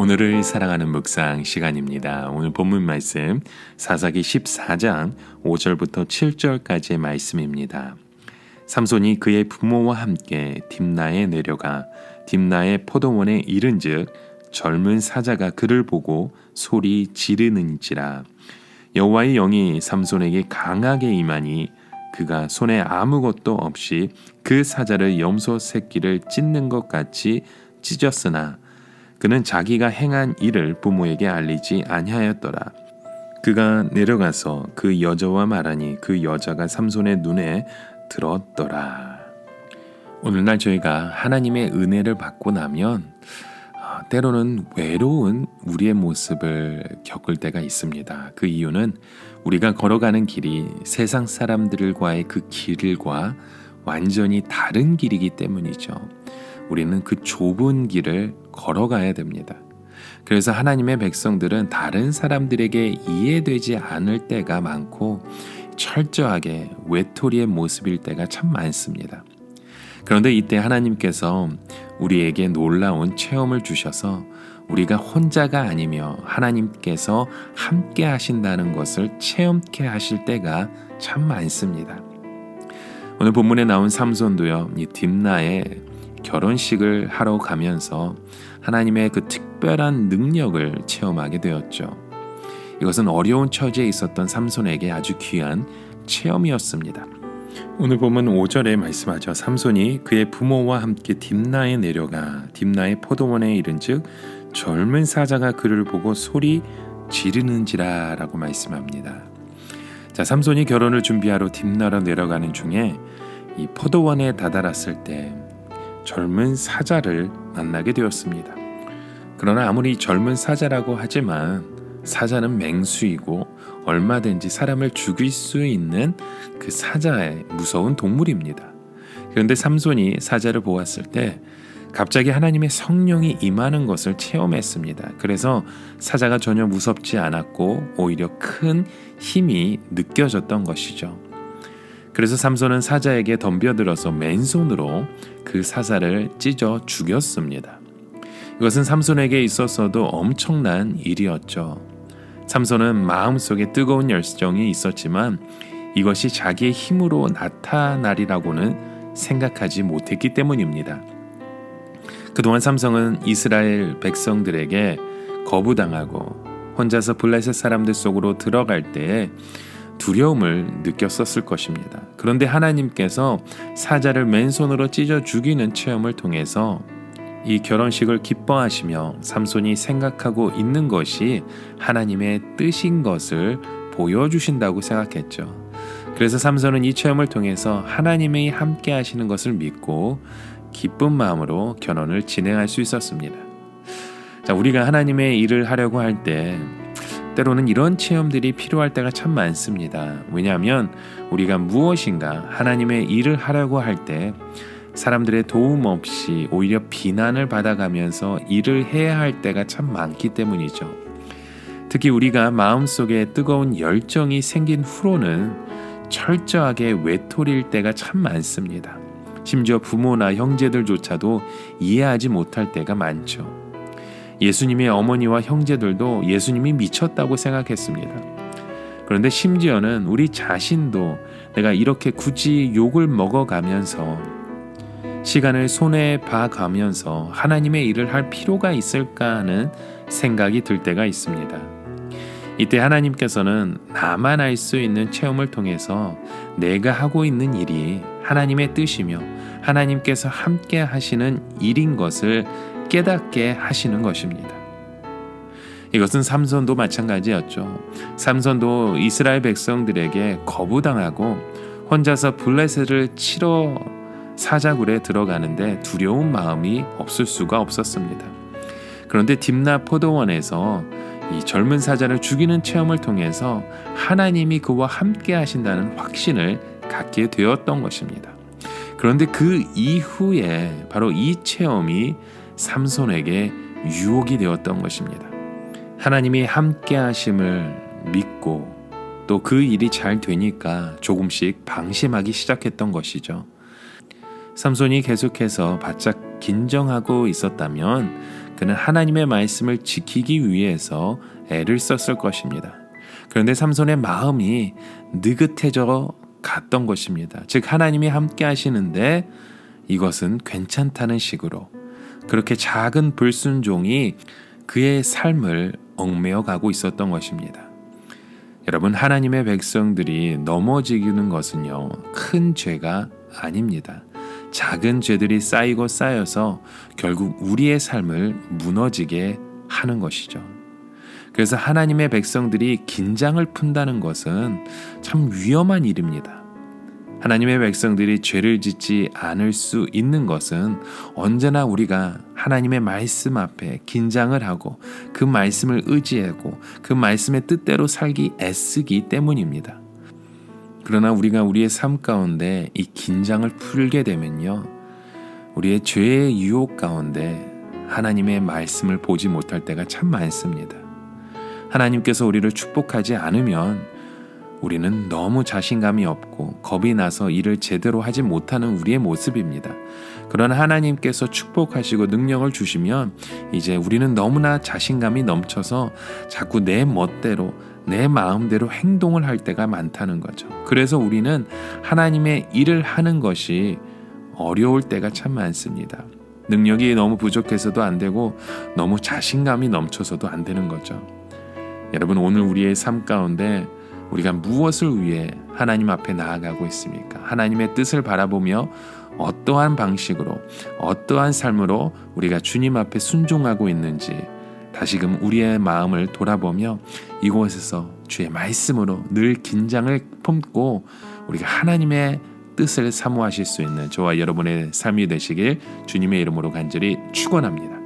오늘을 사랑하는 묵상 시간입니다. 오늘 본문 말씀 사사기 14장 5절부터 7절까지의 말씀입니다. 삼손이 그의 부모와 함께 딥나에 내려가 딥나의 포도원에 이른즉 젊은 사자가 그를 보고 소리 지르는지라. 여호와의 영이 삼손에게 강하게 임하니 그가 손에 아무것도 없이 그 사자를 염소 새끼를 찢는 것 같이 찢었으나 그는 자기가 행한 일을 부모에게 알리지 아니하였더라. 그가 내려가서 그 여자와 말하니 그 여자가 삼손의 눈에 들었더라. 오늘날 저희가 하나님의 은혜를 받고 나면 때로는 외로운 우리의 모습을 겪을 때가 있습니다. 그 이유는 우리가 걸어가는 길이 세상 사람들과의 그 길과 완전히 다른 길이기 때문이죠. 우리는 그 좁은 길을 걸어가야 됩니다. 그래서 하나님의 백성들은 다른 사람들에게 이해되지 않을 때가 많고 철저하게 외톨이의 모습일 때가 참 많습니다. 그런데 이때 하나님께서 우리에게 놀라운 체험을 주셔서 우리가 혼자가 아니며 하나님께서 함께 하신다는 것을 체험케 하실 때가 참 많습니다. 오늘 본문에 나온 삼손도요, 이 딥나에 결혼식을 하러 가면서 하나님의 그 특별한 능력을 체험하게 되었죠. 이것은 어려운 처지에 있었던 삼손에게 아주 귀한 체험이었습니다. 오늘 보면 5절에 말씀하죠. 삼손이 그의 부모와 함께 딥나에 내려가 딥나의 포도원에 이른즉 젊은 사자가 그를 보고 소리 지르는지라 라고 말씀합니다. 자, 삼손이 결혼을 준비하러 딥나로 내려가는 중에 이 포도원에 다다랐을 때 젊은 사자를 만나게 되었습니다. 그러나 아무리 젊은 사자라고 하지만 사자는 맹수이고 얼마든지 사람을 죽일 수 있는 그 사자의 무서운 동물입니다. 그런데 삼손이 사자를 보았을 때 갑자기 하나님의 성령이 임하는 것을 체험했습니다. 그래서 사자가 전혀 무섭지 않았고 오히려 큰 힘이 느껴졌던 것이죠. 그래서 삼손은 사자에게 덤벼들어서 맨손으로 그 사자를 찢어 죽였습니다. 이것은 삼손에게 있었어도 엄청난 일이었죠. 삼손은 마음속에 뜨거운 열정이 있었지만 이것이 자기의 힘으로 나타나리라고는 생각하지 못했기 때문입니다. 그동안 삼손은 이스라엘 백성들에게 거부당하고 혼자서 블레셋 사람들 속으로 들어갈 때에 두려움을 느꼈었을 것입니다. 그런데 하나님께서 사자를 맨손으로 찢어 죽이는 체험을 통해서 이 결혼식을 기뻐하시며 삼손이 생각하고 있는 것이 하나님의 뜻인 것을 보여주신다고 생각했죠. 그래서 삼손은 이 체험을 통해서 하나님이 함께 하시는 것을 믿고 기쁜 마음으로 결혼을 진행할 수 있었습니다. 자, 우리가 하나님의 일을 하려고 할 때 때로는 이런 체험들이 필요할 때가 참 많습니다. 왜냐하면 우리가 무엇인가 하나님의 일을 하려고 할 때 사람들의 도움 없이 오히려 비난을 받아가면서 일을 해야 할 때가 참 많기 때문이죠. 특히 우리가 마음속에 뜨거운 열정이 생긴 후로는 철저하게 외톨일 때가 참 많습니다. 심지어 부모나 형제들조차도 이해하지 못할 때가 많죠. 예수님의 어머니와 형제들도 예수님이 미쳤다고 생각했습니다. 그런데 심지어는 우리 자신도 내가 이렇게 굳이 욕을 먹어가면서 시간을 손해봐 가면서 하나님의 일을 할 필요가 있을까 하는 생각이 들 때가 있습니다. 이때 하나님께서는 나만 알 수 있는 체험을 통해서 내가 하고 있는 일이 하나님의 뜻이며 하나님께서 함께 하시는 일인 것을 깨닫게 하시는 것입니다. 이것은 삼손도 마찬가지였죠. 삼손도 이스라엘 백성들에게 거부당하고 혼자서 블레셋을 치러 사자굴에 들어가는데 두려운 마음이 없을 수가 없었습니다. 그런데 딥나 포도원에서 이 젊은 사자를 죽이는 체험을 통해서 하나님이 그와 함께 하신다는 확신을 갖게 되었던 것입니다. 그런데 그 이후에 바로 이 체험이 삼손에게 유혹이 되었던 것입니다. 하나님이 함께 하심을 믿고 또 그 일이 잘 되니까 조금씩 방심하기 시작했던 것이죠. 삼손이 계속해서 바짝 긴정하고 있었다면 그는 하나님의 말씀을 지키기 위해서 애를 썼을 것입니다. 그런데 삼손의 마음이 느긋해져 갔던 것입니다. 즉 하나님이 함께 하시는데 이것은 괜찮다는 식으로 그렇게 작은 불순종이 그의 삶을 얽매어 가고 있었던 것입니다. 여러분, 하나님의 백성들이 넘어지는 것은요, 큰 죄가 아닙니다. 작은 죄들이 쌓이고 쌓여서 결국 우리의 삶을 무너지게 하는 것이죠. 그래서 하나님의 백성들이 긴장을 푼다는 것은 참 위험한 일입니다. 하나님의 백성들이 죄를 짓지 않을 수 있는 것은 언제나 우리가 하나님의 말씀 앞에 긴장을 하고 그 말씀을 의지하고 그 말씀의 뜻대로 살기 애쓰기 때문입니다. 그러나 우리가 우리의 삶 가운데 이 긴장을 풀게 되면요, 우리의 죄의 유혹 가운데 하나님의 말씀을 보지 못할 때가 참 많습니다. 하나님께서 우리를 축복하지 않으면 우리는 너무 자신감이 없고 겁이 나서 일을 제대로 하지 못하는 우리의 모습입니다. 그러나 하나님께서 축복하시고 능력을 주시면 이제 우리는 너무나 자신감이 넘쳐서 자꾸 내 멋대로 내 마음대로 행동을 할 때가 많다는 거죠. 그래서 우리는 하나님의 일을 하는 것이 어려울 때가 참 많습니다. 능력이 너무 부족해서도 안 되고 너무 자신감이 넘쳐서도 안 되는 거죠. 여러분, 오늘 우리의 삶 가운데 우리가 무엇을 위해 하나님 앞에 나아가고 있습니까? 하나님의 뜻을 바라보며 어떠한 방식으로 어떠한 삶으로 우리가 주님 앞에 순종하고 있는지 다시금 우리의 마음을 돌아보며 이곳에서 주의 말씀으로 늘 긴장을 품고 우리가 하나님의 뜻을 사모하실 수 있는 저와 여러분의 삶이 되시길 주님의 이름으로 간절히 축원합니다.